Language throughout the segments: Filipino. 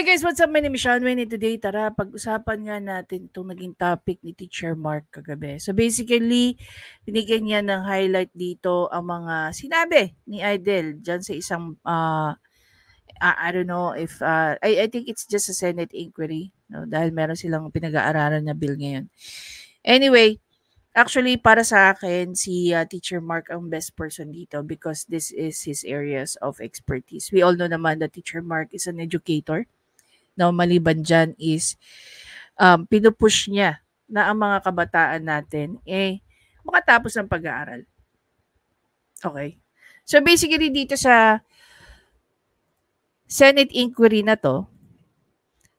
Hi guys, what's up? My name is Sean Wayne. Today, tara, pag-usapan nga natin itong naging topic ni Teacher Mark kagabi. So basically, binigyan niya ng highlight dito ang mga sinabi ni Idel dyan sa isang, I don't know if, I think it's just a Senate inquiry, no? Dahil meron silang pinag-aaralan na bill ngayon. Anyway, actually, para sa akin, si Teacher Mark ang best person dito because this is his areas of expertise. We all know naman that Teacher Mark is an educator. Now, maliban dyan is pinupush niya na ang mga kabataan natin makatapos ng pag-aaral. Okay. So basically dito sa Senate inquiry na to,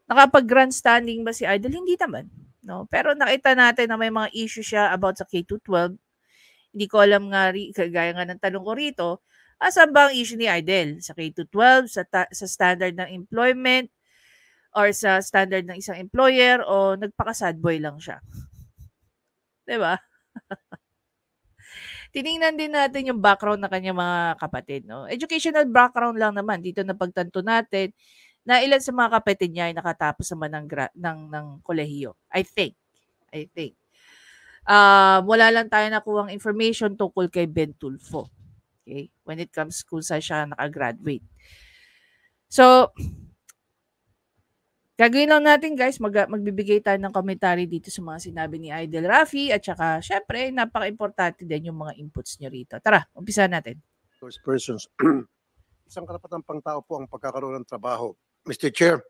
nakapag-grandstanding ba si Idol? Hindi naman. No? Pero nakita natin na may mga issue siya about sa K-12. Hindi ko alam nga, kagaya nga ng tanong ko rito, asan ba ang issue ni Idol? Sa K-12, sa standard ng employment, or sa standard ng isang employer, o nagpaka-sad boy lang siya. 'Di ba? Tiningnan din natin yung background ng kanyang mga kapatid, no? Educational background lang naman dito na pagtanto natin na ilan sa mga kapatid niya ay nakatapos naman ng kolehiyo. I think. Wala lang tayo nakuhang information tungkol kay Ben Tulfo. Okay? When it comes kung saan siya nakagraduate. So, gagawin lang natin guys, magbibigay tayo ng commentary dito sa mga sinabi ni Idol Rafi at saka syempre napaka-importante din yung mga inputs niyo rito. Tara, umpisa natin. Persons. Isang karapatang pangtao po ang pagkakaroon ng trabaho. Mr. Chair,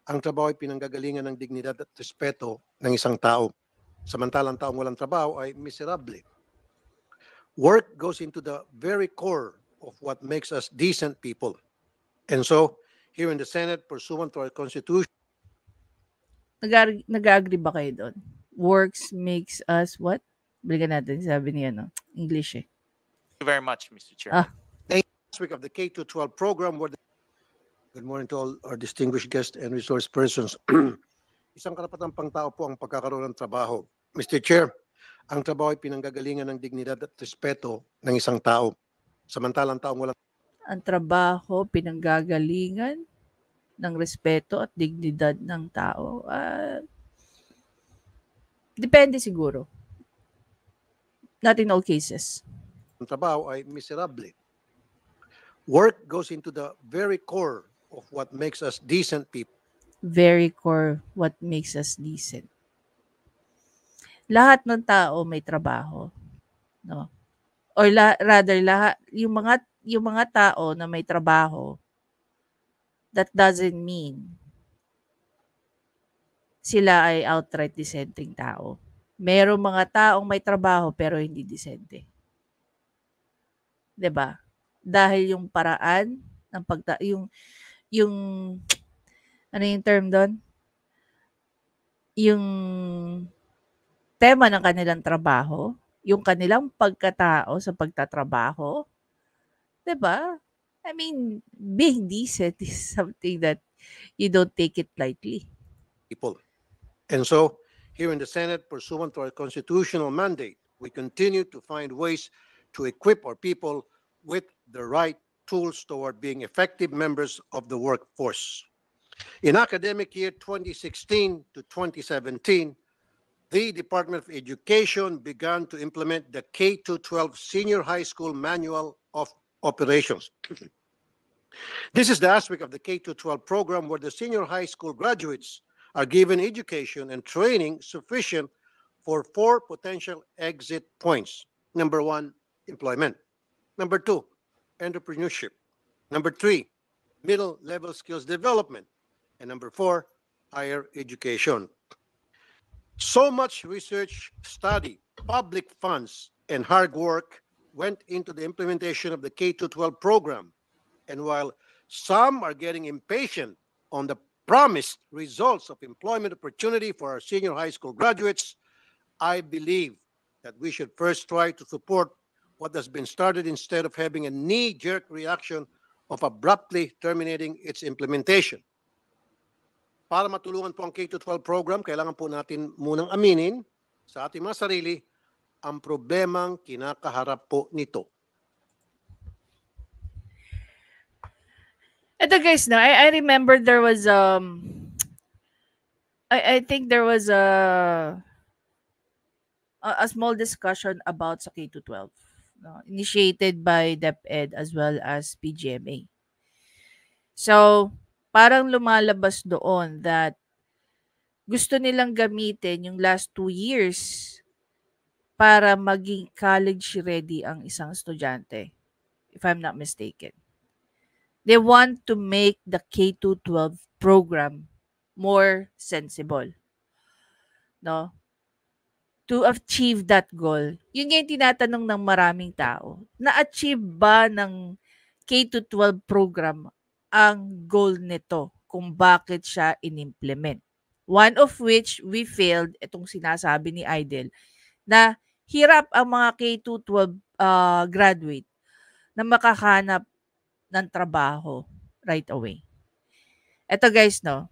ang trabaho ay pinanggagalingan ng dignidad at respeto ng isang tao. Samantalang taong walang trabaho ay miserable. Work goes into the very core of what makes us decent people. And so, here in the Senate, pursuant to our Constitution, Nag-agree ba kayo doon? Works makes us what? Balikan natin, sabi niya, no? English eh. Thank you very much, Mr. Chairman. Next week of the K-12 program, good morning to all our distinguished guests and resource persons. Isang karapatang pangtao po ang pagkakaroon ng trabaho. Mr. Chair, ang trabaho ay pinanggagalingan ng dignidad at respeto ng isang tao. Samantalang taong walang ang trabaho, pinanggagalingan ng respeto at dignidad ng tao. Depende siguro. Not in all cases. Ang trabaho ay miserable. Work goes into the very core of what makes us decent people. Very core what makes us decent. Lahat ng tao may trabaho, no? Or rather lahat yung mga tao na may trabaho, that doesn't mean sila ay outright dissenting tao. Merong mga taong may trabaho pero hindi disente. 'Di ba? Dahil yung paraan ng yung ano yung term doon? Yung tema ng kanilang trabaho, yung kanilang pagkatao sa pagtatrabaho, 'di ba? I mean, being decent is something that you don't take it lightly. People. And so, here in the Senate, pursuant to our constitutional mandate, we continue to find ways to equip our people with the right tools toward being effective members of the workforce. In academic year 2016 to 2017, the Department of Education began to implement the K-12 Senior High School Manual of Operations. This is the aspect of the K-12 program where the senior high school graduates are given education and training sufficient for 4 potential exit points. Number 1, employment. Number 2, entrepreneurship. Number 3, middle-level skills development. And number 4, higher education. So much research, study, public funds, and hard work went into the implementation of the K-12 program. And while some are getting impatient on the promised results of employment opportunity for our senior high school graduates, I believe that we should first try to support what has been started instead of having a knee-jerk reaction of abruptly terminating its implementation. Para matulungan po ang K-12 program, kailangan po natin munang aminin sa ating mga sarili ang problemang kinakaharap po nito. Ito guys, no, I remember there was I think there was a small discussion about sa K-12, no, initiated by DepEd as well as PGMA. So, parang lumalabas doon that gusto nilang gamitin yung last 2 years para maging college ready ang isang estudyante, if I'm not mistaken. They want to make the K-12 program more sensible, no? To achieve that goal, yun yung tinatanong ng maraming tao. Na-achieve ba ng K-12 program ang goal nito kung bakit siya inimplement? One of which we failed, itong sinasabi ni Idel, na hirap ang mga K-12 graduate na makahanap ng trabaho right away. Eto guys, no?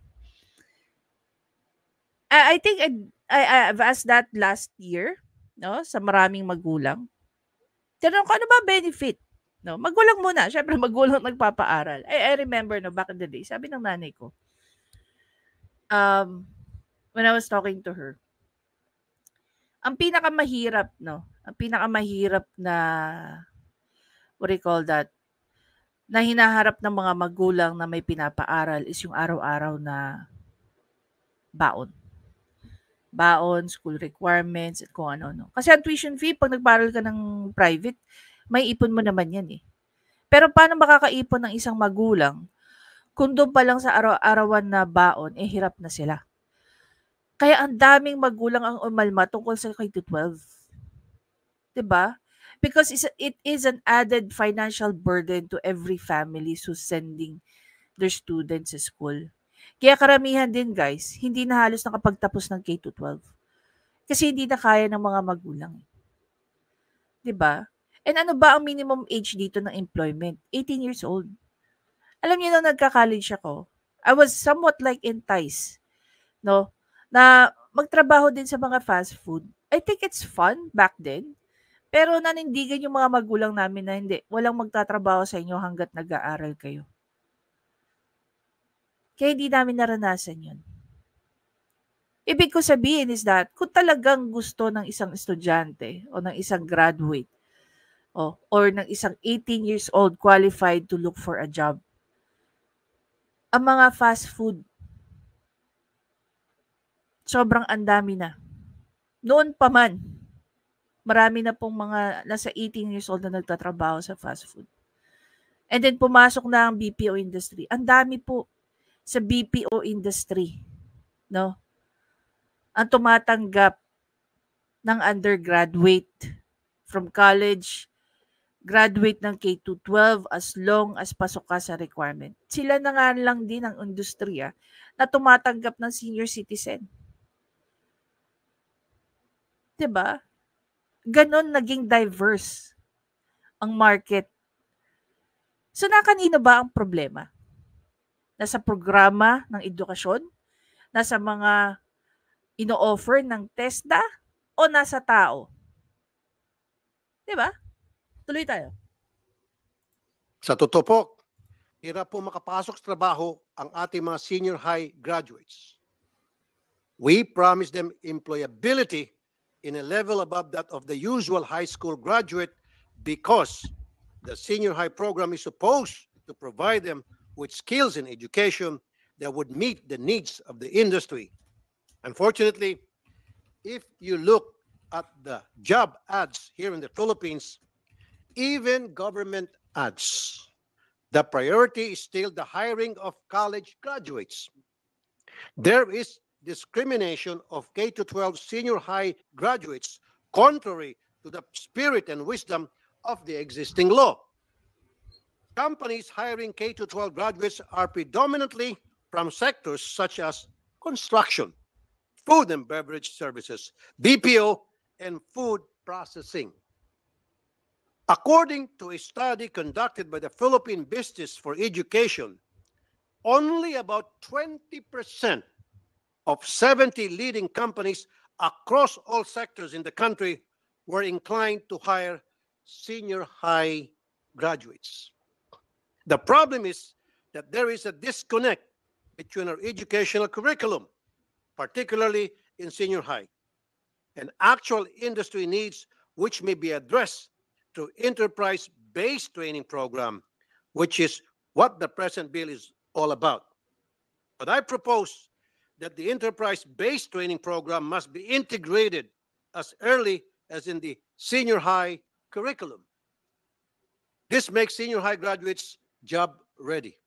I think I've asked that last year, no, sa maraming magulang. Tinanong ko, ano ba benefit? No, magulang muna. Syempre, magulang nagpapaaral. I remember, no, back in the day, sabi ng nanay ko, when I was talking to her, ang pinakamahirap, no, ang pinakamahirap na, what do you call that, na hinaharap ng mga magulang na may pinapaaral is yung araw-araw na baon. Baon, school requirements, at kung ano-ano. Kasi ang tuition fee, pag nagparal ka ng private, may ipon mo naman yan eh. Pero paano makakaipon ng isang magulang kung doon pa lang sa araw-arawan na baon, eh hirap na sila. Kaya ang daming magulang ang umalma tungkol sa K-12. Diba? Because it is an added financial burden to every family who's sending their students to school. Kaya karamihan din guys, hindi na halos nakapagtapos ng K-12. Kasi hindi na kaya ng mga magulang. Diba? And ano ba ang minimum age dito ng employment? 18 years old. Alam niyo nung nagka-college ako, I was somewhat like enticed, no? Na magtrabaho din sa mga fast food. I think it's fun back then. Pero nanindigan yung mga magulang namin na hindi, walang magtatrabaho sa inyo hanggat nag-aaral kayo. Kaya hindi namin naranasan yun. Ibig ko sabihin is that, kung talagang gusto ng isang estudyante o ng isang graduate or ng isang 18 years old qualified to look for a job, ang mga fast food, sobrang andami na. Noon pa man, marami na pong mga nasa 18 years old na nagtatrabaho sa fast food. And then pumasok na ang BPO industry. Ang dami po sa BPO industry, no? Ang tumatanggap ng undergraduate from college, graduate ng K-12 as long as pasok ka sa requirement. Sila na nga lang din ang industriya na tumatanggap ng senior citizen. 'Di ba? Ganon naging diverse ang market. So kanino ba ang problema? Nasa programa ng edukasyon? Nasa mga ino-offer ng TESDA? O nasa tao? 'Di ba? Tuloy tayo. Sa totoo po, hirap po makapasok sa trabaho ang ating mga senior high graduates. We promise them employability in a level above that of the usual high school graduate because the senior high program is supposed to provide them with skills and education that would meet the needs of the industry. Unfortunately, if you look at the job ads here in the Philippines, even government ads, the priority is still the hiring of college graduates. There is discrimination of K-12 senior high graduates, contrary to the spirit and wisdom of the existing law. Companies hiring K-12 graduates are predominantly from sectors such as construction, food and beverage services, BPO, and food processing. According to a study conducted by the Philippine Business for Education, only about 20% of 70 leading companies across all sectors in the country were inclined to hire senior high graduates. The problem is that there is a disconnect between our educational curriculum, particularly in senior high, and actual industry needs, which may be addressed through enterprise-based training program, which is what the present bill is all about. But I propose that the enterprise-based training program must be integrated as early as in the senior high curriculum. This makes senior high graduates job ready.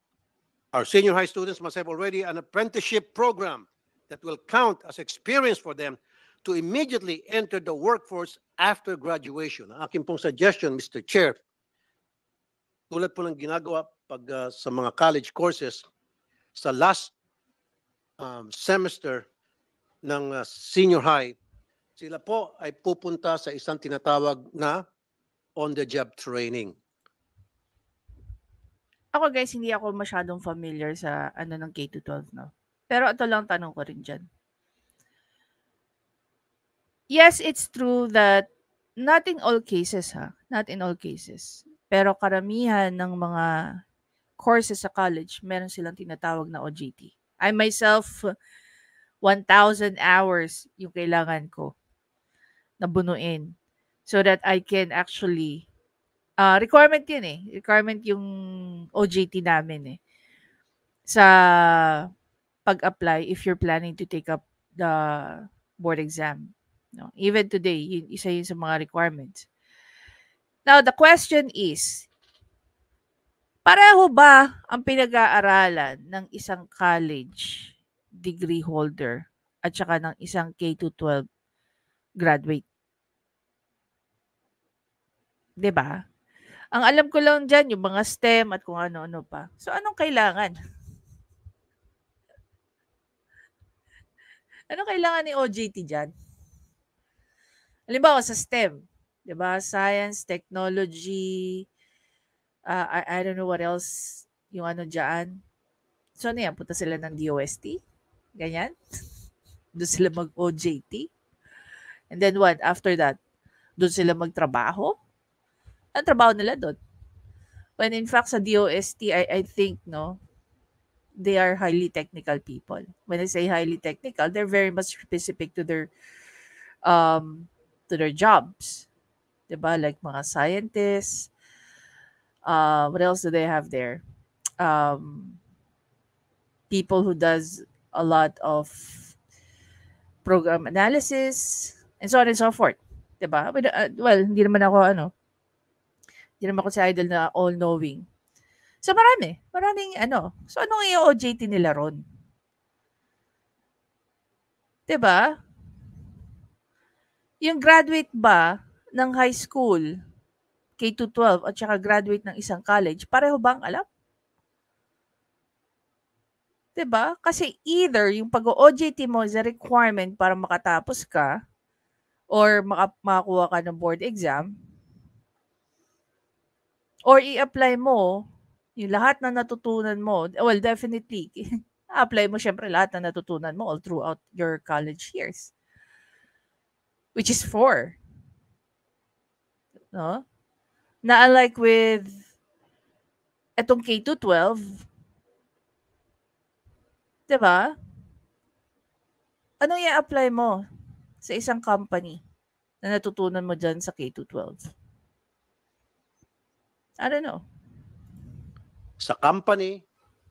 Our senior high students must have already an apprenticeship program that will count as experience for them to immediately enter the workforce after graduation. Ang aking pong suggestion, Mr. Chair, tulad po ng ginagawa pag sa mga college courses, sa last semester ng senior high, sila po ay pupunta sa isang tinatawag na on-the-job training. Ako guys, hindi ako masyadong familiar sa ng K-12, no? Pero ito lang tanong ko rin dyan. Yes, it's true that not in all cases, not in all cases. Pero karamihan ng mga courses sa college, meron silang tinatawag na OJT. I myself, 1,000 hours yung kailangan ko na bunuin so that I can actually requirement yun eh. Requirement yung OJT namin eh. Sa pag-apply if you're planning to take up the board exam. No? Even today, isa yun sa mga requirements. Now, the question is, pareho ba ang pinag-aaralan ng isang college degree holder at saka ng isang K-12 graduate? 'Di ba? Ang alam ko lang dyan, yung mga STEM at kung ano-ano pa. So, anong kailangan? Anong kailangan ni OJT dyan? Halimbawa sa STEM, di ba? Science, technology, I don't know what else yung dyan. So, ano yan? Punta sila ng DOST? Ganyan? Doon sila mag-OJT? And then what? After that, doon sila magtrabaho? Ang trabaho nila doon. When in fact, sa DOST, I think, no, they are highly technical people. When I say highly technical, they're very much specific to their jobs. Diba? Like mga scientists. What else do they have there? People who does a lot of program analysis and so on and so forth. Diba? But, well, hindi naman ako hindi naman ako si Idol na all-knowing. So, maraming So, anong i-OJT nila ron? Diba? Yung graduate ba ng high school, K-12, at saka graduate ng isang college, pareho ba ang alam? Diba? Kasi either yung pag-OJT mo is a requirement para makatapos ka or makakuha ka ng board exam, or i-apply mo yung lahat na natutunan mo. Well, definitely, apply mo syempre lahat na natutunan mo all throughout your college years. Which is 4. No? Na unlike with etong K-12, diba? Anong i-apply mo sa isang company na natutunan mo dyan sa K-12? I don't know. Sa company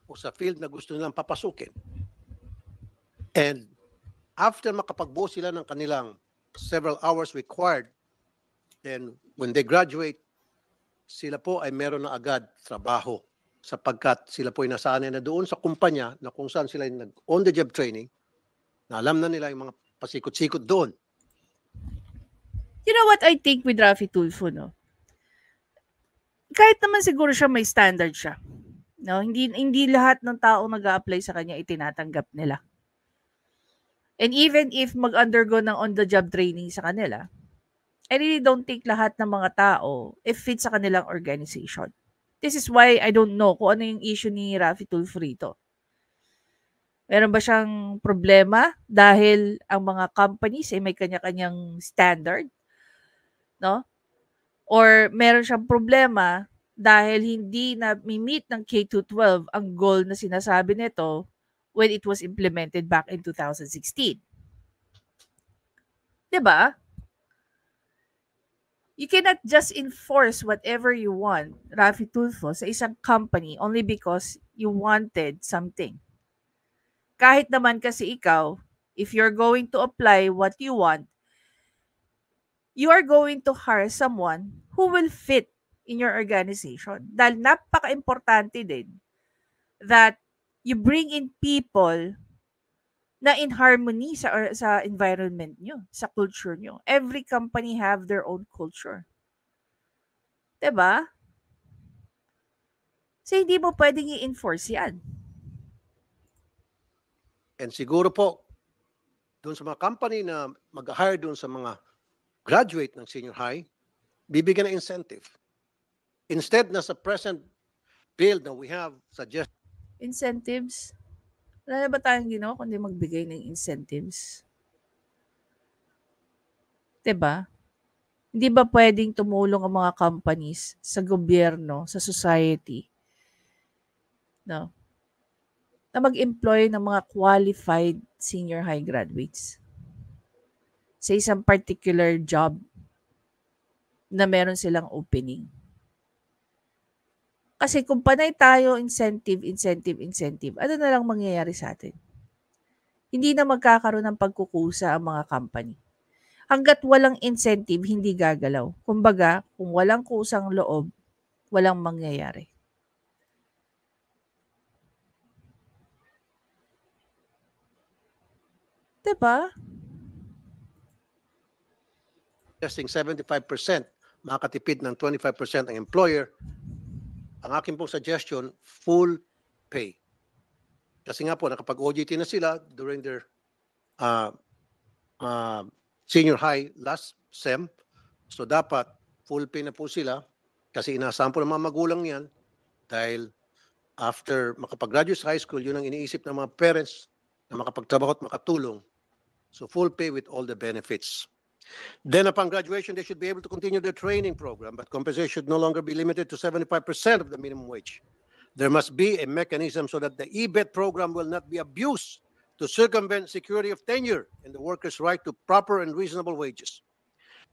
o sa field na gusto nilang papasukin. And after makapagbuo sila ng kanilang several hours required, then when they graduate, sila po ay meron na agad trabaho sapagkat sila po ay nasanay na doon sa kumpanya na kung saan sila nag-on-the-job training, na alam na nila yung mga pasikot-sikot doon. You know what I think with Raffy Tulfo, no? Kahit naman siguro siya may standard siya. No, hindi lahat ng tao nag-a-apply sa kanya itinatanggap nila. And even if mag-undergo ng on-the-job training sa kanila, I really don't think lahat ng mga tao fit sa kanilang organization. This is why I don't know kung ano yung issue ni Raffy Tulfo rito. Meron ba siyang problema dahil ang mga companies ay may kanya-kanyang standard? No? Or meron siyang problema dahil hindi na meet ng K-12 ang goal na sinasabi nito when it was implemented back in 2016. 'Di ba? You cannot just enforce whatever you want, Rafi Tulfo, sa isang company only because you wanted something. Kahit naman kasi ikaw, if you're going to apply what you want, you are going to hire someone who will fit in your organization. Dahil napaka-importante din that you bring in people na in harmony sa environment nyo, sa culture nyo. Every company have their own culture. 'Di ba? So, hindi mo pwedeng i-enforce yan. And siguro po, doon sa mga company na mag-hire doon sa mga graduate ng senior high, bibigyan ng incentive. Instead na sa present bill na we have suggest Incentives. Wala na ba tayong ginawa kundi magbigay ng incentives? 'Di ba? Hindi ba pwedeng tumulong ang mga companies sa gobyerno, sa society, no? Na mag-employ ng mga qualified senior high graduates sa isang particular job na meron silang opening. Kasi kung panay tayo incentive, ano na lang mangyayari sa atin? Hindi na magkakaroon ng pagkukusa ang mga company. Hanggat walang incentive, hindi gagalaw. Kumbaga, kung walang kusang loob, walang mangyayari. Diba? suggesting 75%, makakatipid ng 25% ang employer, ang akin pong suggestion, full pay. Kasi nga po, nakapag-OJT na sila during their senior high last SEM. So dapat full pay na po sila kasi inaasahan po ng mga magulang yan dahil after makapag-graduate sa high school, yun ang iniisip ng mga parents na makapagtrabaho at makatulong. So full pay with all the benefits. Then upon graduation, they should be able to continue their training program, but compensation should no longer be limited to 75% of the minimum wage. There must be a mechanism so that the EBET program will not be abused to circumvent security of tenure and the workers' right to proper and reasonable wages.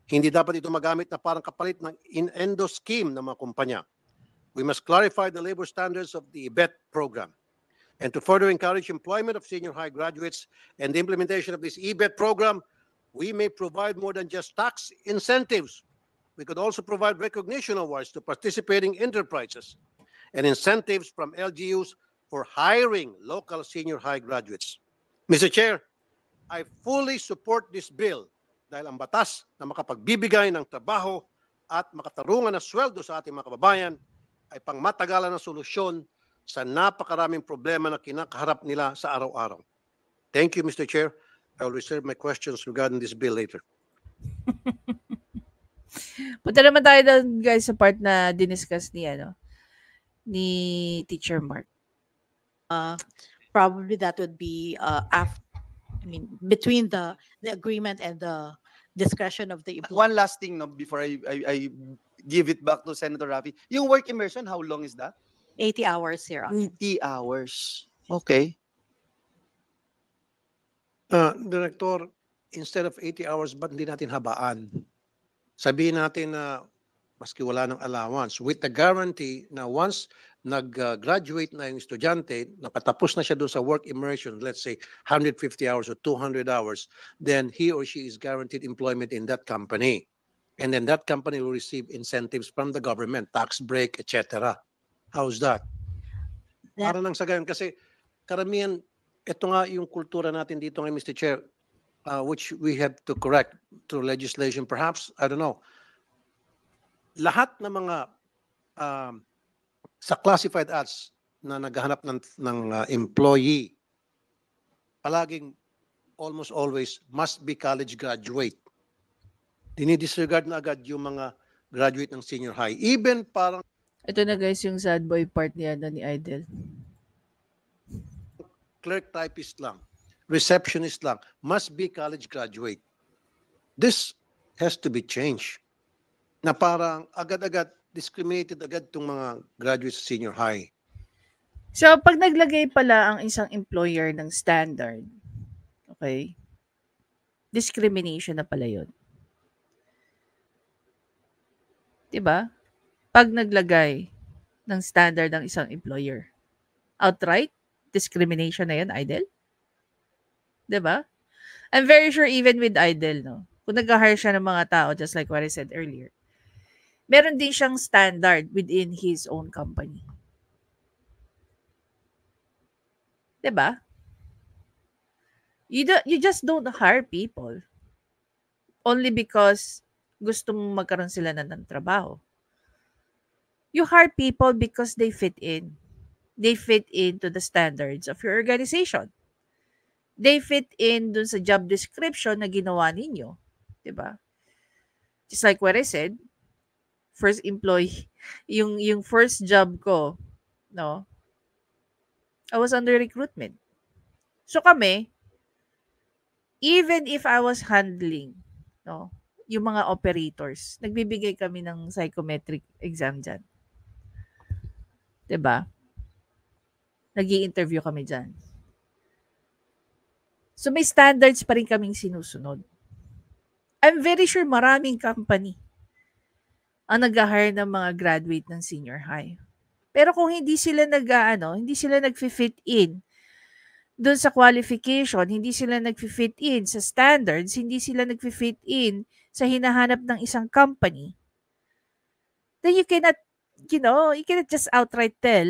Hindi dapat ito magamit na parang kapalit ng in-endo scheme ng mga kumpanya. We must clarify the labor standards of the EBET program. And to further encourage employment of senior high graduates and the implementation of this EBET program, we may provide more than just tax incentives. We could also provide recognition awards to participating enterprises and incentives from LGUs for hiring local senior high graduates. Mr. Chair, I fully support this bill dahil ang batas na makapagbibigay ng trabaho at makatarungan na sweldo sa ating mga kababayan ay pangmatagalan na solusyon sa napakaraming problema na kinakaharap nila sa araw-araw. Thank you, Mr. Chair. I will reserve my questions regarding this bill later. Punta naman tayo doon, guys, sa part na diniscuss ni Teacher Mark. Probably that would be between the agreement and the discretion of the employer. One last thing before I give it back to Senator Rafi. Yung work immersion, how long is that? 80 hours here. 80 hours. Okay. Director, instead of 80 hours, ba't hindi natin habaan? Sabihin natin na maski wala ng allowance, with the guarantee na once nag-graduate na yung estudyante, nakatapos na siya doon sa work immersion, let's say 150 hours or 200 hours, then he or she is guaranteed employment in that company. And then that company will receive incentives from the government, tax break, etc. How's that? Para nang sa gayon, kasi karamihan, ito nga yung kultura natin dito ngayon, Mr. Chair, which we have to correct through legislation, perhaps, I don't know. Lahat ng mga sa classified ads na naghahanap ng employee, palaging almost always must be college graduate. Dinidisregard na agad yung mga graduate ng senior high. Even parang Ito na, guys, yung sad boy part ni Idel. clerk typist lang, receptionist lang, must be college graduate. This has to be changed. Na parang agad-agad discriminated agad itong mga graduates sa senior high? So, pag naglagay pala ang isang employer ng standard, okay, discrimination na pala yun. Diba? Pag naglagay ng standard ng isang employer, outright discrimination na yun, Idol? Diba? I'm very sure even with Idol, no? Kung nag-hire siya ng mga tao, just like what I said earlier, meron din siyang standard within his own company. Diba? You just don't hire people only because gusto mong magkaroon sila ng trabaho. You hire people because they fit in. They fit into the standards of your organization. They fit in dun sa job description na ginawa ninyo. Diba? Just like what I said, first employee, yung first job ko, no, I was under recruitment. So kami, even if I was handling, no, yung mga operators, nagbibigay kami ng psychometric exam dyan. Diba? Nag-i-interview kami dyan. So may standards pa rin kaming sinusunod. I'm very sure maraming company ang nag-hire ng mga graduate ng senior high. Pero kung hindi sila hindi sila nag-fit in doon sa qualification, hindi sila nag-fit in sa standards, hindi sila nag-fit in sa hinahanap ng isang company, then you cannot just outright tell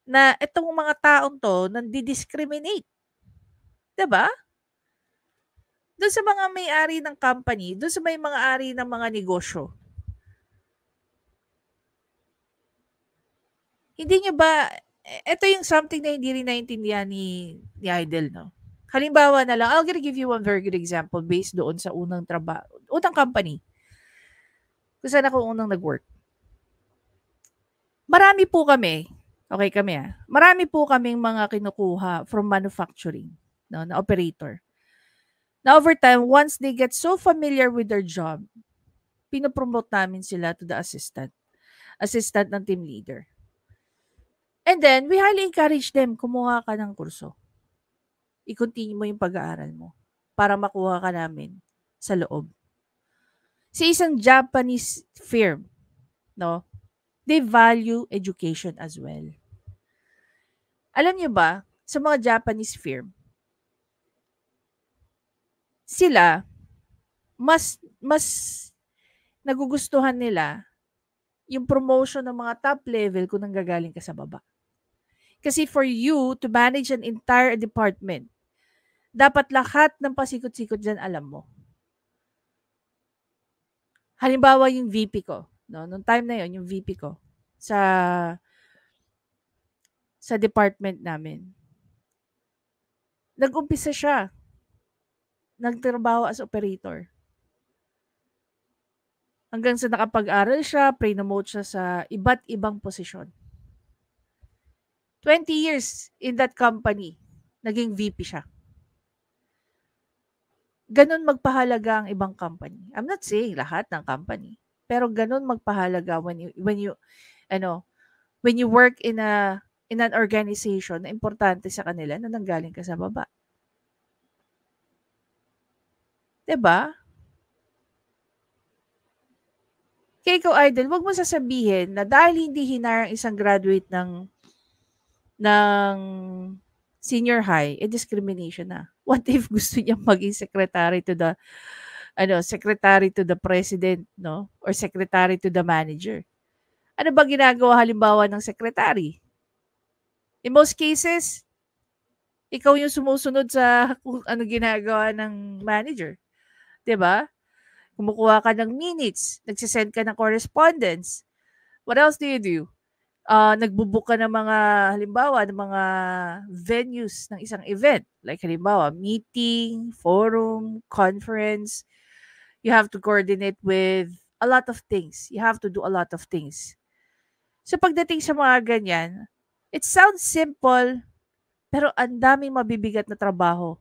na itong mga taong to nandi-discriminate. Diba? Doon sa mga may-ari ng company, doon sa may mga-ari ng mga negosyo. Hindi nyo ba, ito yung something na hindi rin naintindihan ni Idol, no? Halimbawa na lang, I'll give you one very good example based doon sa unang company. Kung saan ako unang nag-work. Marami po kami, marami po kaming mga kinukuha from manufacturing, no, na operator. Now, over time, once they get so familiar with their job, pinopromote namin sila to the assistant ng team leader. And then, we highly encourage them, kumuha ka ng kurso. I-continue mo yung pag-aaral mo para makuha ka namin sa loob. Sa isang Japanese firm, no, they value education as well. Alam niyo ba, sa mga Japanese firm, sila, mas nagugustuhan nila yung promotion ng mga top level kung nanggagaling ka sa baba. Kasi for you to manage an entire department, dapat lahat ng pasikot-sikot dyan alam mo. Halimbawa yung VP ko, no? Noong time na yon yung VP ko sa department namin. Nag-umpisa siya. Nagtrabaho as operator. Hanggang sa nakapag-aral siya, pre-promote siya sa iba't ibang posisyon. 20 years in that company, naging VP siya. Ganon magpahalaga ang ibang company. I'm not saying lahat ng company, pero ganon magpahalaga when you work in an organization na importante sa kanila na nanggaling ka sa baba. 'Di ba? Kaya ikaw, Idol, wag mo sasabihin na dahil hindi hinire ang isang graduate ng senior high, discrimination na. What if gusto niya maging secretary to the president, no? Or secretary to the manager? Ano ba ginagawa halimbawa ng secretary? In most cases, ikaw yung sumusunod sa kung ano ginagawa ng manager. 'Di ba? Kumukuha ka ng minutes, nagsisend ka ng correspondence. What else do you do? Nagbubook ka ng mga, halimbawa, ng mga venues ng isang event. Like halimbawa, meeting, forum, conference. You have to coordinate with a lot of things. You have to do a lot of things. So pagdating sa mga ganyan, it sounds simple, pero ang daming mabibigat na trabaho.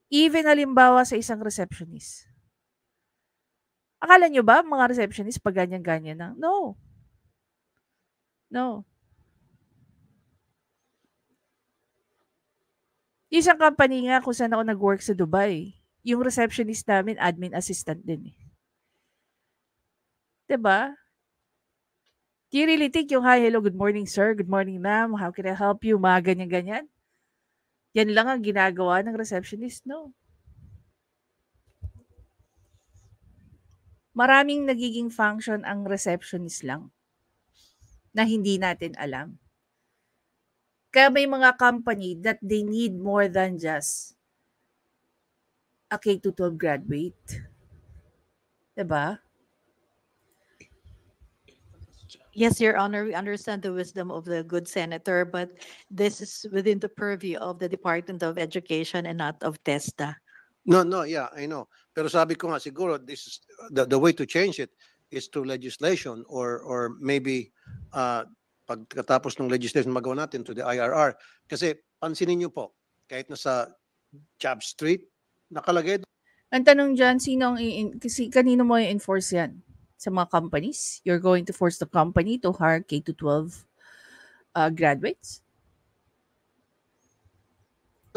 Even halimbawa sa isang receptionist. Akala nyo ba mga receptionist pag ganyan-ganyan na? No. No. Isang company nga kung saan ako nag-work sa Dubai, yung receptionist namin, admin assistant din eh. 'Di ba? Do you really think yung, "Hi, hello, good morning, sir. Good morning, ma'am. How can I help you?" Mga ganyan-ganyan. Yan lang ang ginagawa ng receptionist, no? Maraming nagiging function ang receptionist lang na hindi natin alam. Kaya may mga company that they need more than just a K-12 graduate. 'Di ba? Yes, Your Honor, we understand the wisdom of the good senator, but this is within the purview of the Department of Education and not of TESDA. No, yeah, I know. Pero sabi ko nga siguro this is the way to change it is through legislation or maybe pagkatapos ng legislation magawa natin to the IRR. Kasi pansinin niyo po, kahit nasa Job Street, nakalagay Ang tanong dyan, kasi kanino mo i-enforce yan? Sa mga companies? You're going to force the company to hire K-12 graduates?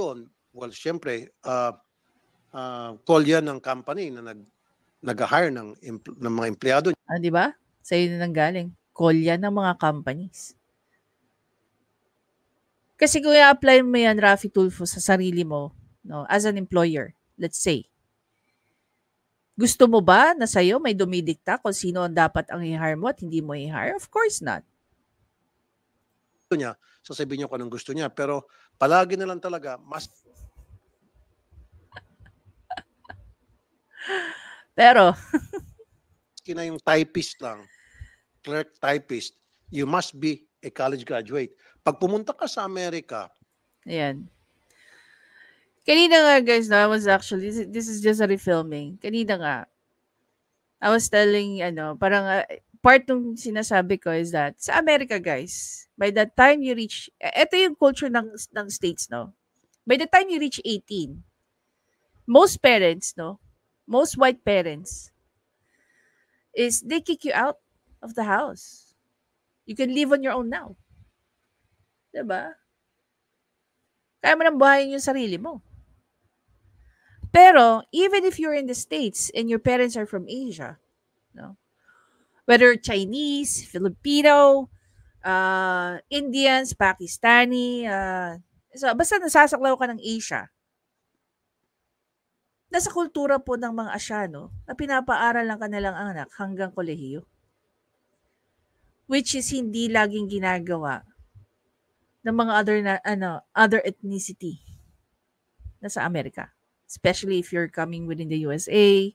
doon. Well, syempre, call yan ng company na nag-hire ng mga empleyado. Di ba? Sa'yo na nanggaling. Call yan ng mga companies. Kasi kung i-apply mo yan, Raffy Tulfo, sa sarili mo, no, as an employer, let's say, gusto mo ba na sa'yo may dumidikta kung sino ang dapat ang i-hire mo at hindi mo i-hire? Of course not. Niya, sasabihin niyo kung anong gusto niya. Pero palagi na lang talaga, Pero, maski na yung typist lang, clerk typist, you must be a college graduate. Pag pumunta ka sa Amerika, ayan. Kanina nga guys, no, I was actually, this is just a refilming. Kanina nga, I was telling, parang part ng sinasabi ko is that sa America guys, by the time you reach, ito yung culture ng states, no? By the time you reach 18, most parents, no? Most white parents, is they kick you out of the house. You can live on your own now. Diba? Kaya mo nang buhayin yung sarili mo. Pero, even if you're in the States and your parents are from Asia, no? Whether Chinese, Filipino, Indians, Pakistani, so basta nasasaklaw ka ng Asia, nasa kultura po ng mga Asyano na pinapaaral ng kanilang anak hanggang kolehiyo. Which is hindi laging ginagawa ng mga other ethnicity na sa Amerika. Especially if you're coming within the USA,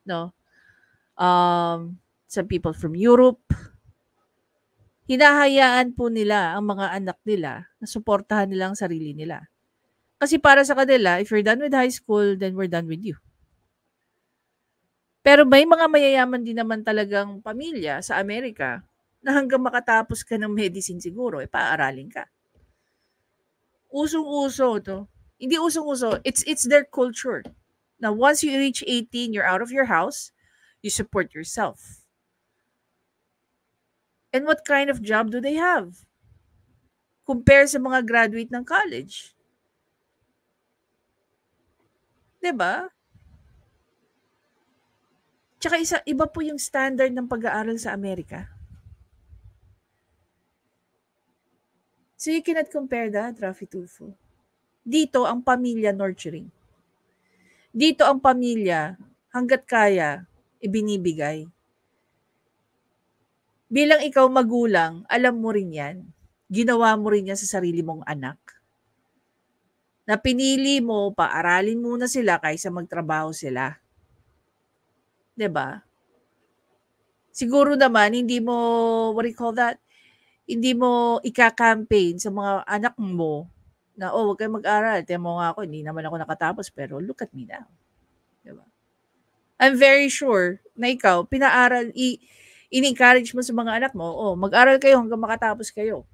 no? Some people from Europe, hinahayaan po nila ang mga anak nila na suportahan nila ang sarili nila. Kasi para sa kanila, if you're done with high school, then we're done with you. Pero may mga mayayaman din naman talagang pamilya sa Amerika na hanggang makatapos ka ng medicine siguro, paaralin ka. Usong-uso to. Hindi usong-uso. It's their culture. Now, once you reach 18, you're out of your house, you support yourself. And what kind of job do they have? Compare sa mga graduate ng college. 'Di ba? Tsaka iba po yung standard ng pag-aaral sa Amerika. So you cannot compare that, Raffy Tulfo. Dito, ang pamilya nurturing. Dito, ang pamilya, hanggat kaya, ibinibigay. Bilang ikaw magulang, alam mo rin yan. Ginawa mo rin yan sa sarili mong anak. Na pinili mo, paaralin muna sila kaysa magtrabaho sila. 'Di ba? Siguro naman, hindi mo, what do you call that? Hindi mo ika-campaign sa mga anak mo na, huwag kayong mag-aral. Tiyan mo nga ako, hindi naman ako nakatapos, pero look at me now. Diba? I'm very sure na ikaw, pinaaral, in-encourage mo sa mga anak mo, mag-aral kayo hanggang makatapos kayo.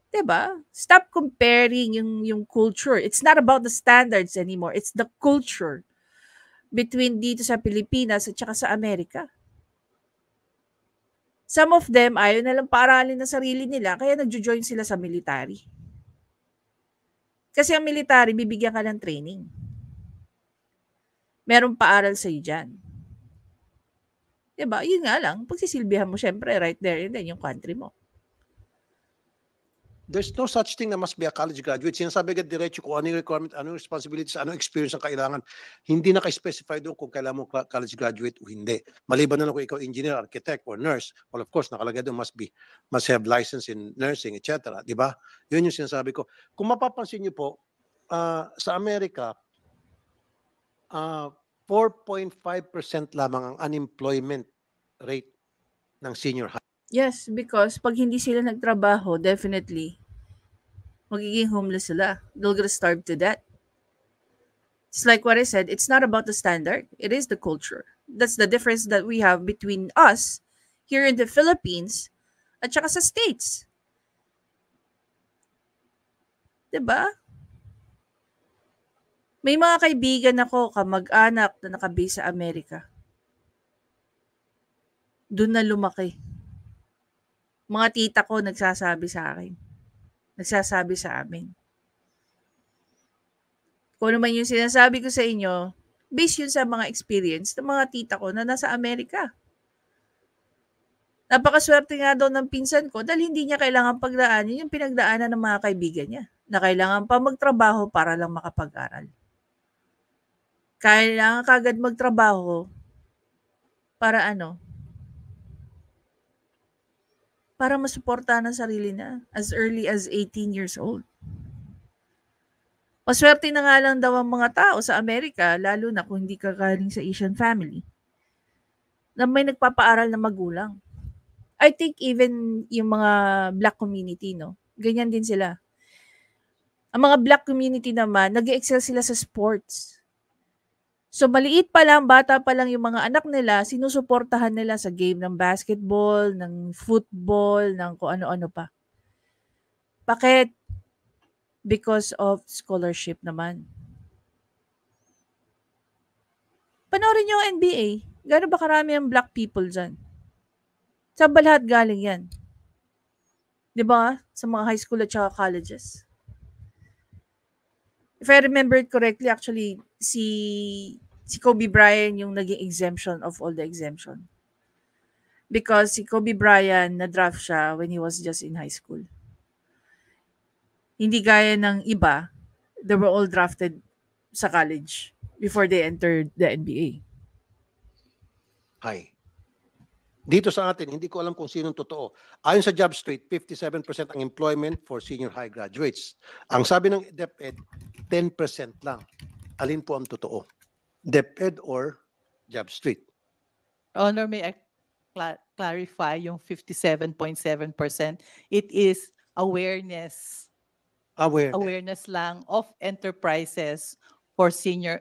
Diba? Stop comparing yung culture. It's not about the standards anymore. It's the culture between dito sa Pilipinas at saka sa Amerika. Some of them, ayaw na lang paaralin ng sarili nila, kaya nagjo-join sila sa military. Kasi ang military, bibigyan ka ng training. Merong paaral sa'yo dyan. Diba? Yun nga lang, pagsisilbihan mo syempre right there and then yung country mo. There's no such thing na must be a college graduate. Sinasabi agad diretso kung ano yung requirement, ano yung responsibilities, ano yung experience ang kailangan. Hindi naka-specify doon kung kailangan mo college graduate o hindi. Maliban na lang kung ikaw engineer, architect, or nurse. Well, of course, nakalagay doon must have license in nursing, etc. Di ba? Yun yung sinasabi ko. Kung mapapansin niyo po, sa Amerika, 4.5% lamang ang unemployment rate ng senior high. Yes, because pag hindi sila nagtrabaho, definitely, magiging homeless sila. They're gonna starve to death. It's like what I said, it's not about the standard. It is the culture. That's the difference that we have between us here in the Philippines at saka sa States. Diba? May mga kaibigan ako, kamag-anak na nakabase sa Amerika. Doon na lumaki. Mga tita ko nagsasabi sa akin. Nagsasabi sa amin. Kung ano man yung sinasabi ko sa inyo, based yun sa mga experience ng mga tita ko na nasa Amerika. Napakaswerte nga daw ng pinsan ko dahil hindi niya kailangan pagdaanin yung pinagdaanan ng mga kaibigan niya na kailangan pa magtrabaho para lang makapag-aral. Kailangan kagad magtrabaho para ano? Para masuportahan ang sarili na as early as 18 years old. Maswerte na nga lang daw ang mga tao sa Amerika, lalo na kung hindi ka galing sa Asian family, na may nagpapaaral na magulang. I think even yung mga black community, no? Ganyan din sila. Ang mga black community naman, nag-excel sila sa sports. So, maliit pa lang, bata pa lang yung mga anak nila, sinusuportahan nila sa game ng basketball, ng football, ng kung ano-ano pa. Bakit? Because of scholarship naman. Panoorin niyo ang NBA. Gano'n ba karami ang black people dyan? Saan ba lahat galing yan? Diba? Sa mga high school at saka colleges. If I remember it correctly, actually, si Kobe Bryant yung naging exemption of all the exemption. Because si Kobe Bryant, na-draft siya when he was just in high school. Hindi gaya ng iba, they were all drafted sa college before they entered the NBA. High. Dito sa atin, hindi ko alam kung sinong totoo. Ayon sa JobStreet, 57% ang employment for senior high graduates. Ang sabi ng DepEd, 10% lang. Alin po ang totoo? DepEd or JobStreet? Honor, may I clarify yung 57.7%? It is awareness lang of enterprises for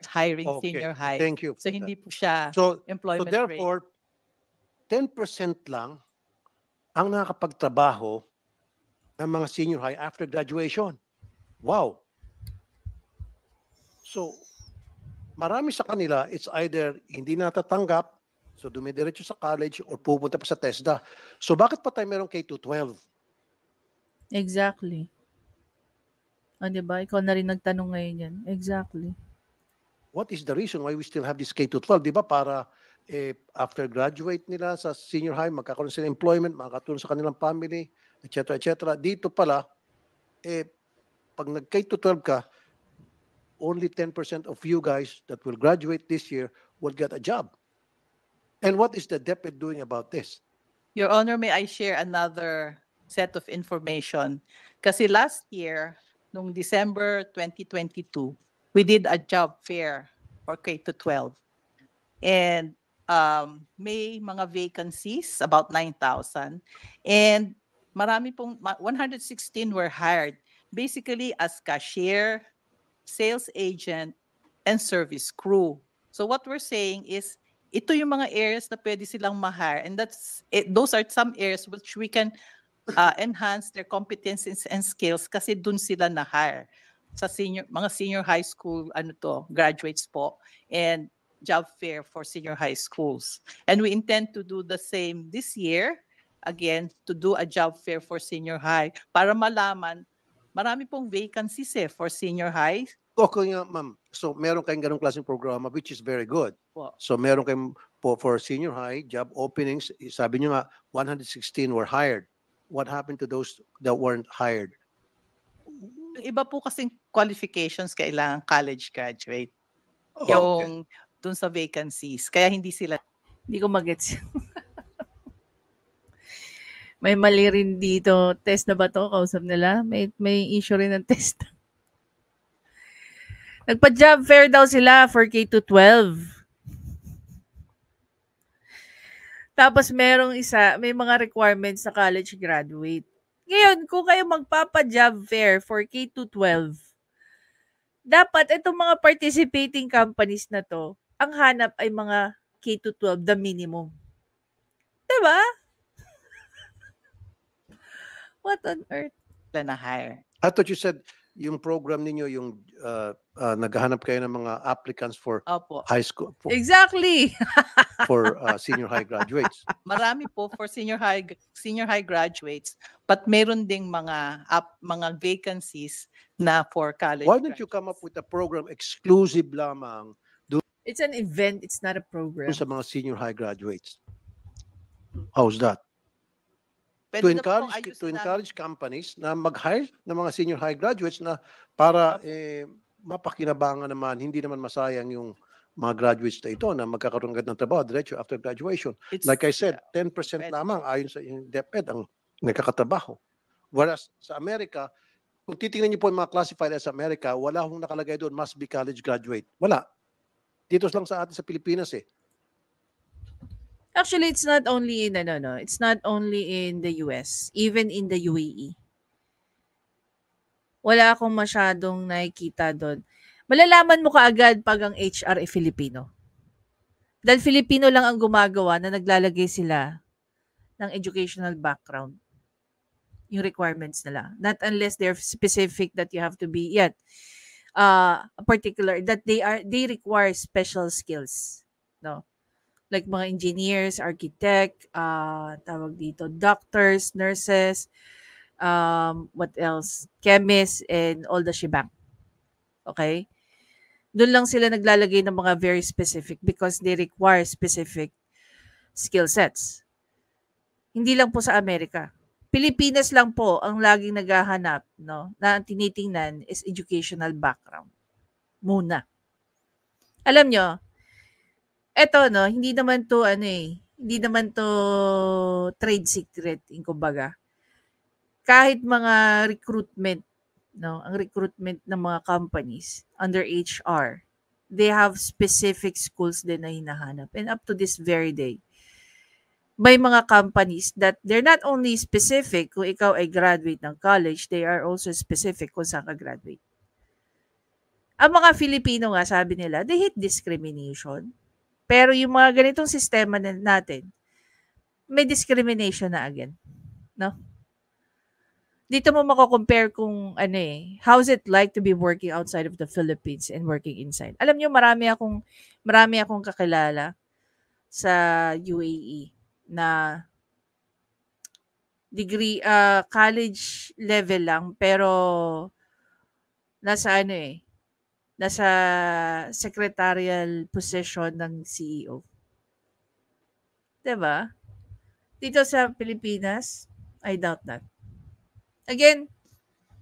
hiring Okay, senior high. thank you. So hindi po siya So employment rate. therefore, 10% lang ang nakakapagtrabaho ng mga senior high after graduation. Wow. So, marami sa kanila, it's either hindi natatanggap, so dumidiretso sa college or pupunta pa sa TESDA. So, bakit pa tayo merong K-12? Exactly. O, diba? Ikaw na rin nagtanong ngayon yan. Exactly. What is the reason why we still have this K-12? Di ba para after graduate nila sa senior high, magkakaroon sila employment, makakatulong sa kanilang family, etc. etc. Dito pala, pag nag-K-12 ka, only 10% of you guys that will graduate this year will get a job. And what is the DepEd doing about this? Your Honor, may I share another set of information? Kasi last year, noong December 2022, we did a job fair for K-12. And may mga vacancies, about 9,000. And marami pong, 116 were hired, basically as cashier, sales agent, and service crew. So what we're saying is, ito yung mga areas na pwede silang ma-hire. And those are some areas which we can enhance their competencies and skills kasi dun sila na-hire. Sa mga senior high school, graduates po. And job fair for senior high schools. And we intend to do the same this year again to do a job fair for senior high para malaman marami pong vacancies for senior high. Okay nga, ma'am. So, meron kayong ganong klaseng programa, which is very good. Po. So, meron kayong for senior high job openings. Sabi niyo nga, 116 were hired. What happened to those that weren't hired? Yung iba po kasing qualifications kailangan college graduate. Okay. Yung dun sa vacancies. Kaya hindi sila Hindi ko magets. May mali rin dito. Test na ba to? Kausap nila? May issue rin ng test. Nagpa-job fair daw sila for K-12. Tapos merong may mga requirements sa college graduate. Ngayon, kung kayo magpapa-job fair for K-12, dapat itong mga participating companies na to, ang hanap ay mga K-12, the minimum. Diba? What on earth? na hire. I thought you said yung program ninyo, yung naghahanap kayo ng mga applicants for Opo. high school, Exactly. for senior high graduates. Marami po for senior high graduates, but meron ding mga vacancies na for college. Why don't you come up with a program exclusive lamang It's an event. It's not a program. sa mga senior high graduates? How's that? Pwede To na po encourage, ayusin to namin. encourage companies na mag-hire ng mga senior high graduates na para mapakinabangan naman, hindi naman masayang yung mga graduates na ito na magkakaroon agad ng trabaho diretso after graduation. It's- Like I said, 10% pwede. lamang ayon sa yung DepEd ang nagkakatrabaho. Whereas sa Amerika, kung titingnan niyo po yung mga classified sa Amerika, wala hong nakalagay doon must be college graduate. Wala. Dito lang sa atin sa Pilipinas eh. Actually, it's not only in it's not only in the US, even in the UAE. Wala akong masyadong nakikita doon. Malalaman mo kaagad pag ang HR ay Filipino. Dahil Filipino lang ang gumagawa na naglalagay sila ng educational background. Yung requirements nila. Not unless they're specific that you have to be particular, that they require special skills. No? Like mga engineers, architect, tawag dito, doctors, nurses, what else? Chemists, and all the shebang. Okay? Doon lang sila naglalagay ng mga very specific because they require specific skill sets. Hindi lang po sa Amerika. Pilipinas lang po ang laging naghahanap, no, na ang tinitingnan is educational background. Muna. Alam nyo, eto, no, hindi naman to trade secret, kumbaga. Kahit mga recruitment, no, ang recruitment ng mga companies under HR, they have specific schools din na hinahanap. And up to this very day, may mga companies that they're not only specific kung ikaw ay graduate ng college, they are also specific kung saan ka graduate. Ang mga Filipino nga, sabi nila, they hate discrimination. Pero yung mga ganitong sistema natin, may discrimination na again. No? Dito mo mako-compare kung how's it like to be working outside of the Philippines and working inside. Alam niyo, marami akong kakilala sa UAE na degree, college level lang, pero nasa nasa secretarial position ng CEO. Diba? Dito sa Pilipinas, I doubt that. Again,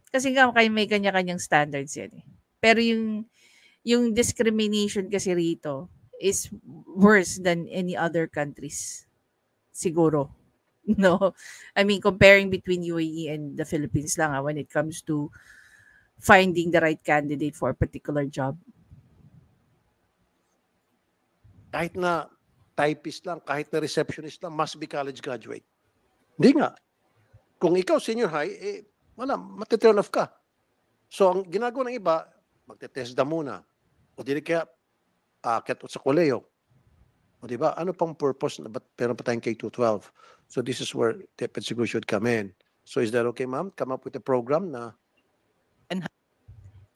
kasi nga may kanya-kanyang standards yan eh. Pero yung discrimination kasi rito is worse than any other countries. Siguro. No? I mean, comparing between UAE and the Philippines lang when it comes to finding the right candidate for a particular job. Kahit na typist lang, kahit na receptionist lang, must be college graduate. Hindi nga. Kung ikaw senior high, wala, matiturn off ka. So, ang ginagawa ng iba, magte-TESDA muna. O di kaya, akit sa koleyo. O di ba, ano pang purpose na meron pa tayong K-12? So, this is where DepEd siguro should come in. So, is that okay, ma'am? Come up with a program na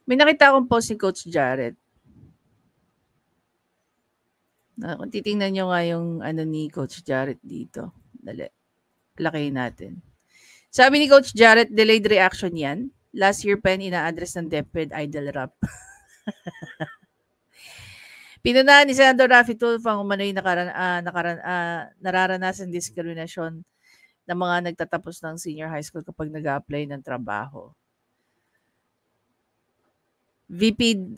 May nakita akong post ni Coach Jared. Kung titingnan nyo nga yung ni Coach Jared dito. Dali. Lakihin natin. Sabi ni Coach Jarrett, delayed reaction yan. Last year pa yan ina-address ng DepEd idol rap. Pinunahan ni Senator Raffy Tulfo ang umano'y nararanasan diskriminasyon ng mga nagtatapos ng senior high school kapag nag-a-apply ng trabaho. VP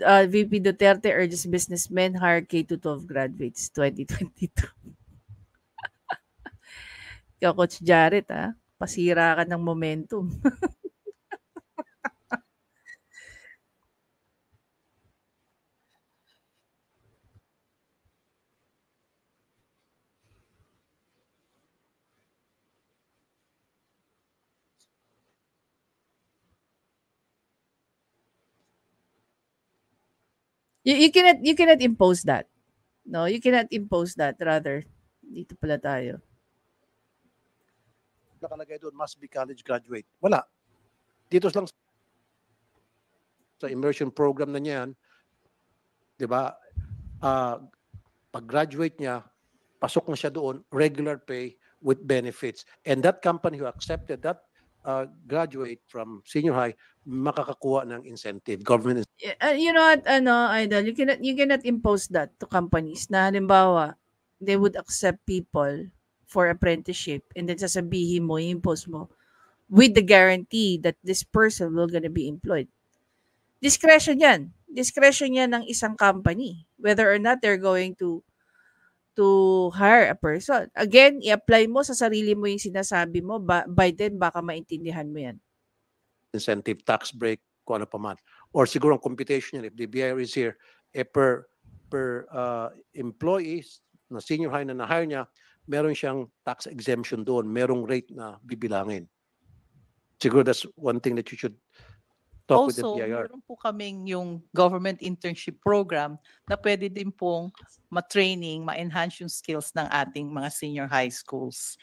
Duterte urges businessmen hire K-12 graduates 2022. Ikaw, Coach Jarrett, pasira ka ng momentum. You cannot impose that. No, you cannot impose that. Rather, dito pala tayo. Nakalagay doon, must be college graduate. Wala. Dito lang sa immersion program na niyan, di ba, pag-graduate niya, pasok na siya doon, regular pay with benefits. And that company who accepted that graduate from senior high, makakakuha ng incentive, government incentive. You know what, Idol, you cannot impose that to companies na halimbawa, they would accept people for apprenticeship and then sasabihin mo, i-impose mo with the guarantee that this person will gonna be employed. Discretion yan. Discretion yan ng isang company whether or not they're going to hire a person. Again, i-apply mo sa sarili mo yung sinasabi mo, by then baka maintindihan mo yan. Incentive, tax break, kung ano pa man. Or siguro ang computation if the BIR is here, per employee na senior high na na-hire niya, meron siyang tax exemption doon, merong rate na bibilangin. Siguro that's one thing that you should talk with the Also, BIR. meron po kaming yung government internship program na pwede din pong ma-training, ma-enhance yung skills ng ating mga senior high schools.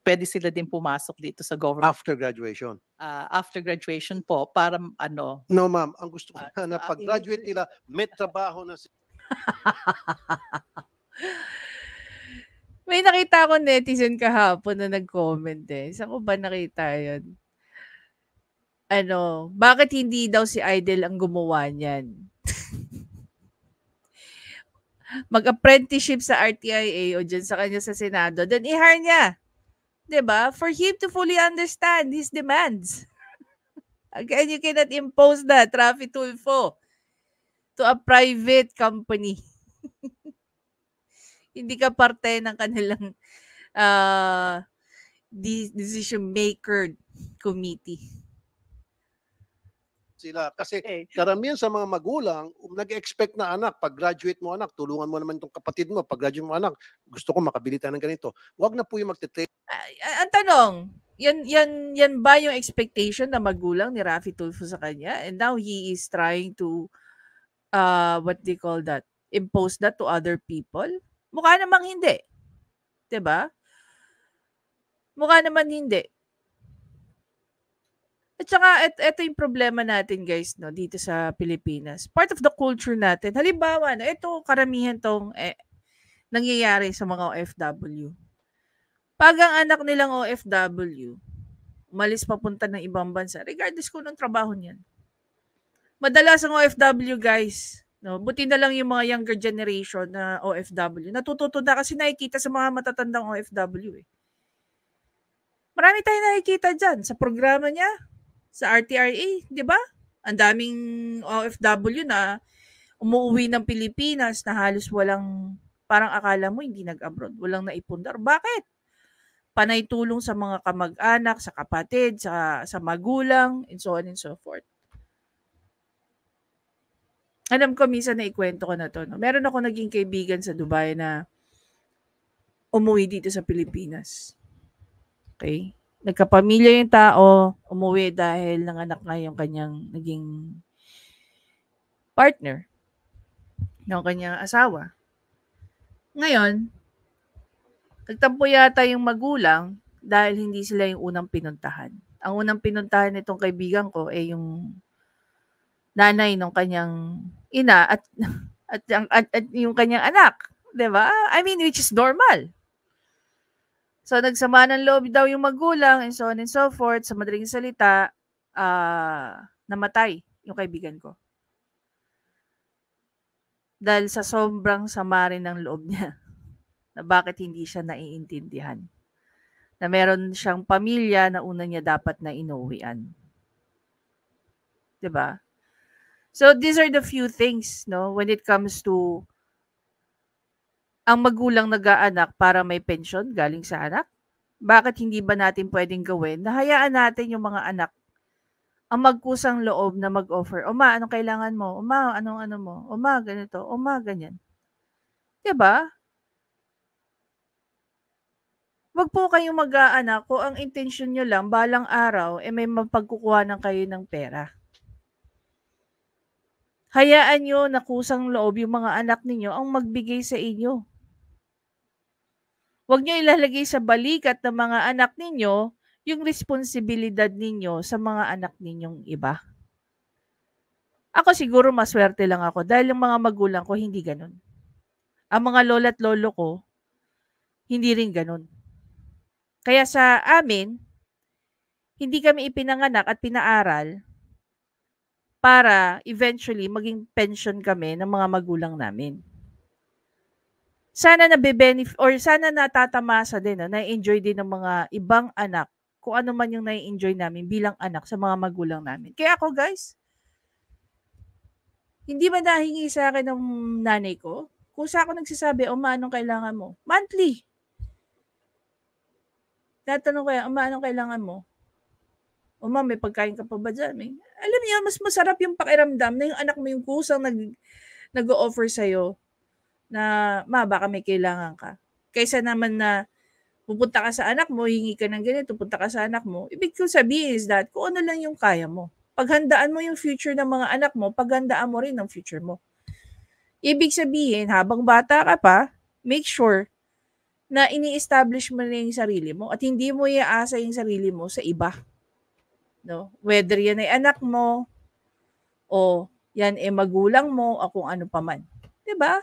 Pwede sila din pumasok dito sa government After graduation. after graduation po para ano. No, ma'am. Ang gusto ko na sa pag-graduate nila, may trabaho na May nakita ako netizen kahapon na nag-comment eh. Saan ko ba nakita yun? Bakit hindi daw si Idol ang gumawa niyan? Mag-apprenticeship sa RTIA o dyan sa kanya sa Senado, then i-hire niya. 'Di ba? For him to fully understand his demands. Again, you cannot impose that, Raffy Tulfo, to a private company. Hindi ka parte ng kanilang decision maker committee. sila. Kasi karamihan sa mga magulang, nag-expect na anak, pag-graduate mo anak, tulungan mo naman itong kapatid mo, pag-graduate mo anak, gusto ko makabili tayo ng ganito. Huwag na po yung magte-trade. Ang tanong, yan ba yung expectation na magulang ni Raffy Tulfo sa kanya? And now he is trying to, what they call that, impose that to other people? Mukha namang hindi. 'Di ba? Mukha naman hindi. At saka, ito yung problema natin, guys, no, dito sa Pilipinas. Part of the culture natin. Halimbawa, ito karamihan tong nangyayari sa mga OFW. Pag ang anak nilang OFW, umalis papunta ng ibang bansa, regardless kung anong trabaho niyan. Madalas ang OFW, guys, no, buti na lang yung mga younger generation na OFW. Natututo na kasi nakikita sa mga matatandang OFW. Marami tayong nakikita dyan sa programa niya, sa RTRA, di ba? Ang daming OFW na umuwi ng Pilipinas na halos walang, parang akala mo hindi nag-abroad, walang naipundar. Bakit? Panay tulong sa mga kamag-anak, sa kapatid, sa magulang, and so on and so forth. Alam ko, minsan na ikwento ko na to. No? Meron ako naging kaibigan sa Dubai na umuwi dito sa Pilipinas. Okay? Nagkapamilya yung tao, umuwi dahil nanganak nga yung kanyang naging partner ng kanyang asawa. Ngayon, nagtampo yata yung magulang dahil hindi sila yung unang pinuntahan. Ang unang pinuntahan nitong kaibigan ko ay yung nanay ng kanyang ina at yung kanyang anak, 'di ba? I mean, which is normal. So, nagsama ng loob daw yung magulang and so on and so forth. Sa madaling salita, namatay yung kaibigan ko. Dahil sa sobrang sama rin ng loob niya na bakit hindi siya naiintindihan. Na meron siyang pamilya na una niya dapat na inuwian. 'Di ba? So these are the few things, no, when it comes to ang magulang nag-aanak para may pensyon galing sa anak. Bakit hindi ba natin pwedeng gawin na hayaan natin yung mga anak ang magkusang loob na mag-offer, "O ma, anong kailangan mo? O ma, anong ano mo? O ma, ganito. O ma, ganyan." 'Di ba? Wag po kayong mag-aanak kung ang intensyon niyo lang balang araw may mapagkukuhanan kayo ng pera. Hayaan niyo na kusang loob yung mga anak ninyo ang magbigay sa inyo. Wag niyo ilalagay sa balikat ng mga anak ninyo yung responsibilidad ninyo sa mga anak ninyong iba. Ako siguro maswerte lang ako dahil yung mga magulang ko hindi gano'n. Ang mga lola't lolo ko, hindi rin gano'n. Kaya sa amin, hindi kami ipinanganak at pinaaral para eventually maging pension kami ng mga magulang namin. Sana nabe-benefit or sana natatamasa din, no, na-enjoy din ng mga ibang anak kung ano man yung na-enjoy namin bilang anak sa mga magulang namin. Kaya ako, guys, hindi ba nahingi sa akin ng nanay ko? Kung sa ako nagsasabi, "O ma, anong kailangan mo?" Monthly. Tatanong ko yan, "O ma, anong kailangan mo? O ma, may pagkain ka pa ba dyan?" Alam niyo, mas masarap yung pakiramdam na yung anak mo yung kusang nag-o-offer sa'yo na, "Ma, baka may kailangan ka." Kaysa naman na pupunta ka sa anak mo, hingi ka ng ganito, punta ka sa anak mo. Ibig ko sabihin is that kung ano lang yung kaya mo. Paghandaan mo yung future ng mga anak mo, paghandaan mo rin ang future mo. Ibig sabihin, habang bata ka pa, make sure na ini-establish mo na yung sarili mo at hindi mo iaasa yung sarili mo sa iba. No? Whether yan ay anak mo o yan ay magulang mo o kung ano pa man. 'Di ba?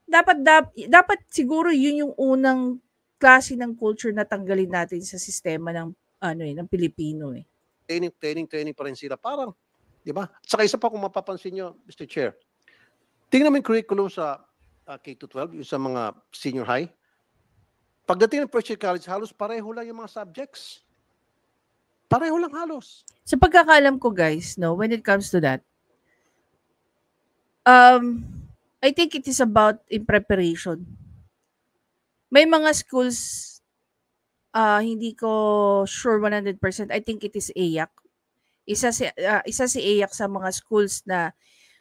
Dapat siguro yun yung unang klase ng culture na tanggalin natin sa sistema ng ng Pilipino eh. Training pa rin sila. Parang, di ba? At saka isa pa kung mapapansin nyo, Mr. Chair, tingnan mo yung curriculum sa K-12, yung sa mga senior high. Pagdating ng first year college, halos pareho lang yung mga subjects. Pareho lang halos. Sa pagkakaalam ko, guys, no, when it comes to that, I think it is about in preparation. May mga schools, hindi ko sure 100%. I think it is EYAC. Isa si EYAC sa mga schools na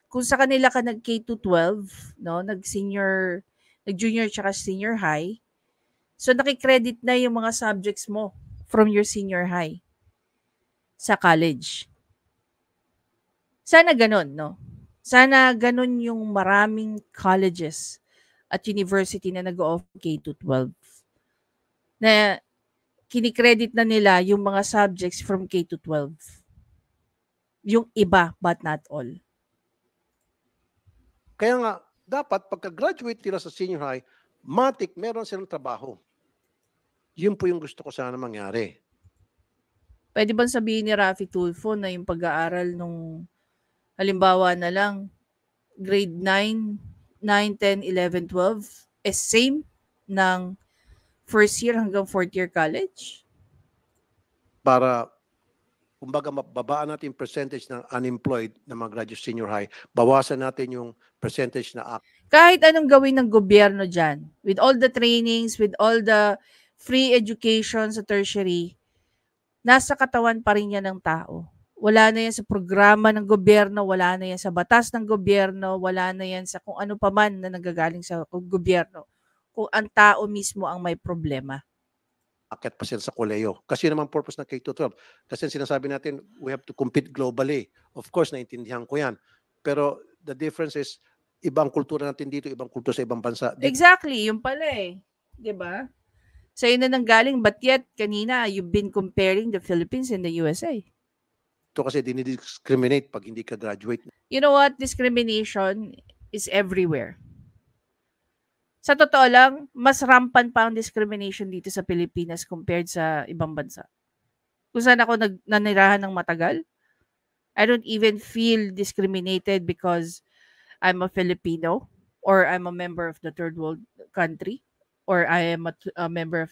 kung sa kanila ka nag K-12, no, nag-junior tsaka senior high, so nakikredit na yung mga subjects mo from your senior high sa college. Sana ganun, no? Sana ganun yung maraming colleges at university na nag-o-offer K-12. Na kinikredit na nila yung mga subjects from K-12. Yung iba, but not all. Kaya nga, dapat pagka-graduate nila sa senior high, matik meron silang trabaho. Yun po yung gusto ko sana mangyari. Pwede bang sabihin ni Raffy Tulfo na yung pag-aaral nung halimbawa na lang grade 9, 10, 11, 12 is same ng first year hanggang fourth year college? Para, kumbaga, mababaan natin yung percentage ng unemployed na mga graduate senior high, bawasan natin yung percentage na Kahit anong gawin ng gobyerno dyan, with all the trainings, with all the free education sa tertiary, nasa katawan pa rin yan ng tao. Wala na yan sa programa ng gobyerno, wala na yan sa batas ng gobyerno, wala na yan sa kung ano pa man na nagagaling sa gobyerno. Kung ang tao mismo ang may problema. akit pa sila sa koleyo. Kasi naman purpose ng K-12. Kasi sinasabi natin, we have to compete globally. Of course, naintindihan ko yan. Pero the difference is, ibang kultura natin dito, ibang kultura sa ibang bansa. Exactly, yung pala eh. 'Di ba? Sa'yo na nanggaling, but yet, kanina, you've been comparing the Philippines and the USA. Ito kasi dinidiscriminate pag hindi ka graduate. You know what? Discrimination is everywhere. Sa totoo lang, mas rampant pa ang discrimination dito sa Pilipinas compared sa ibang bansa. Kung saan ako nanirahan ng matagal, I don't even feel discriminated because I'm a Filipino or I'm a member of the third world country or I am a member of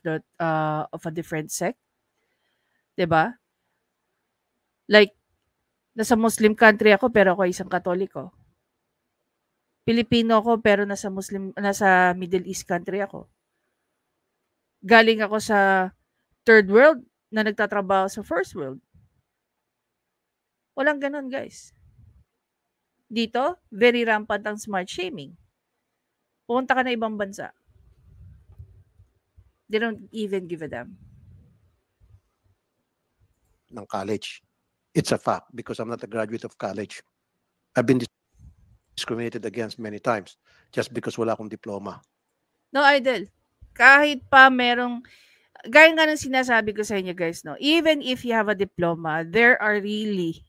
a different sect, 'di ba? Like nasa Muslim country ako pero ako isang Katoliko. Pilipino ako pero nasa Middle East country ako. Galing ako sa third world na nagtatrabaho sa first world. Walang ganon, guys. Dito, very rampant ang smart shaming. Pumunta ka na ibang bansa. They don't even give a damn. ng college. It's a fact because I'm not a graduate of college. I've been discriminated against many times just because wala akong diploma. No, Idol. Kahit pa merong, gaya nga ng sinasabi ko sa inyo guys, no, even if you have a diploma, there are really,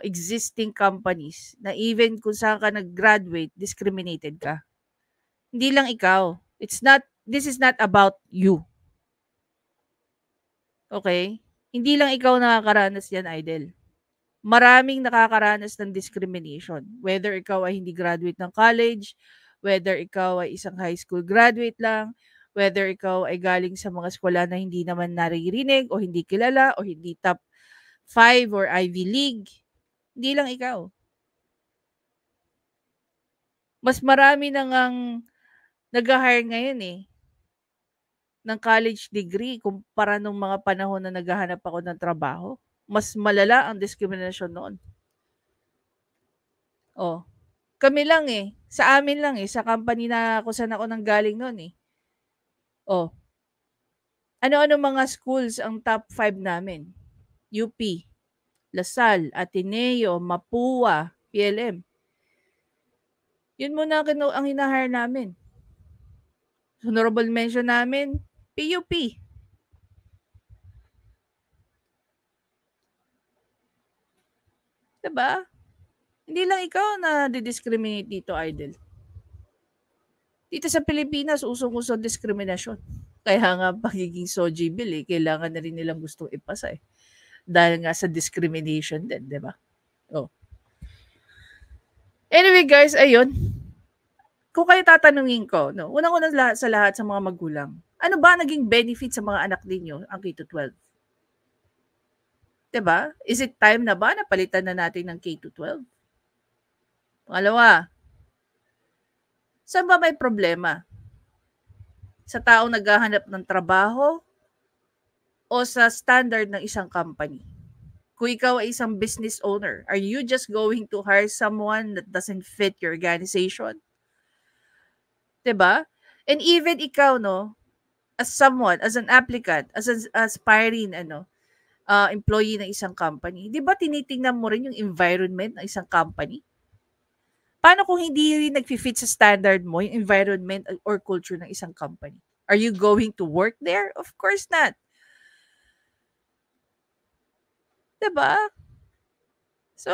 existing companies na even kung saan ka nag-graduate, discriminated ka. Hindi lang ikaw. This is not about you. Okay? Hindi lang ikaw nakakaranas yan, Idol. Maraming nakakaranas ng discrimination. Whether ikaw ay hindi graduate ng college, whether ikaw ay isang high school graduate lang, whether ikaw ay galing sa mga eskwela na hindi naman naririnig o hindi kilala o hindi top 5 or Ivy League. Hindi lang ikaw. Mas marami na ngang nag-hire ngayon ng college degree kumpara nung mga panahon na naghahanap ako ng trabaho. Mas malala ang discrimination noon. Oh. Kami lang sa amin lang sa company na kung saan ako nanggaling noon Oh. Ano-ano mga schools ang top 5 namin? UP, Lasal, Ateneo, Mapua, PLM. Yun muna ang hinahire namin. Honorable mention namin, PUP. Diba? Hindi lang ikaw na di-discriminate dito, Idol. Dito sa Pilipinas, usong-uso diskriminasyon. Kaya nga pagiging SOGI bill kailangan na rin nilang gustong ipasa Dahil nga sa discrimination din, di ba? Oh. Anyway guys, ayun. Kung kayo tatanungin ko, no, unang-una sa lahat sa mga magulang, ano ba naging benefit sa mga anak ninyo ang K-12? Diba? Is it time na ba na palitan na natin ng K-12? Pangalawa, saan ba may problema? Sa taong naghahanap ng trabaho o sa standard ng isang company? Kung ikaw ay isang business owner, are you just going to hire someone that doesn't fit your organization? Diba? And even ikaw, no, as someone, as an applicant, as an aspiring, employee ng isang company, di ba tinitingnan mo rin yung environment ng isang company? Paano kung hindi rin nag-fit sa standard mo yung environment or culture ng isang company? Are you going to work there? Of course not. Diba? So,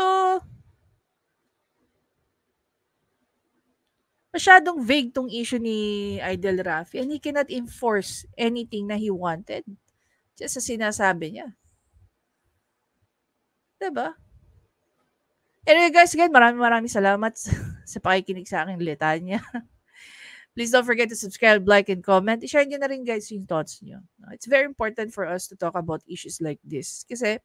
masyadong vague tong issue ni Idol Rafi and he cannot enforce anything na he wanted. Just sa sinasabi niya. Diba? Anyway guys, again, maraming salamat sa pakikinig sa aking litanya. Please don't forget to subscribe, like, and comment. I-share nyo na rin guys yung thoughts nyo. It's very important for us to talk about issues like this. Kasi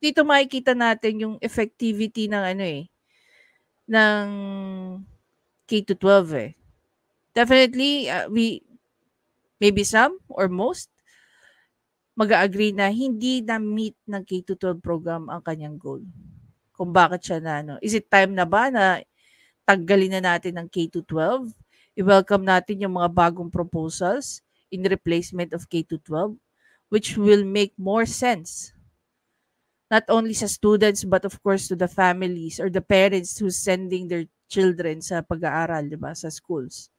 dito makikita natin yung effectivity ng ng K-12 Definitely, maybe some or most mag-agree na hindi na-meet ng K-12 program ang kanyang goal. Kung bakit siya is it time na ba na tanggalin na natin ng K-12? I-welcome natin yung mga bagong proposals in replacement of K-12, which will make more sense. Not only sa students, but of course to the families or the parents who's sending their children sa pag-aaral, di ba, sa schools.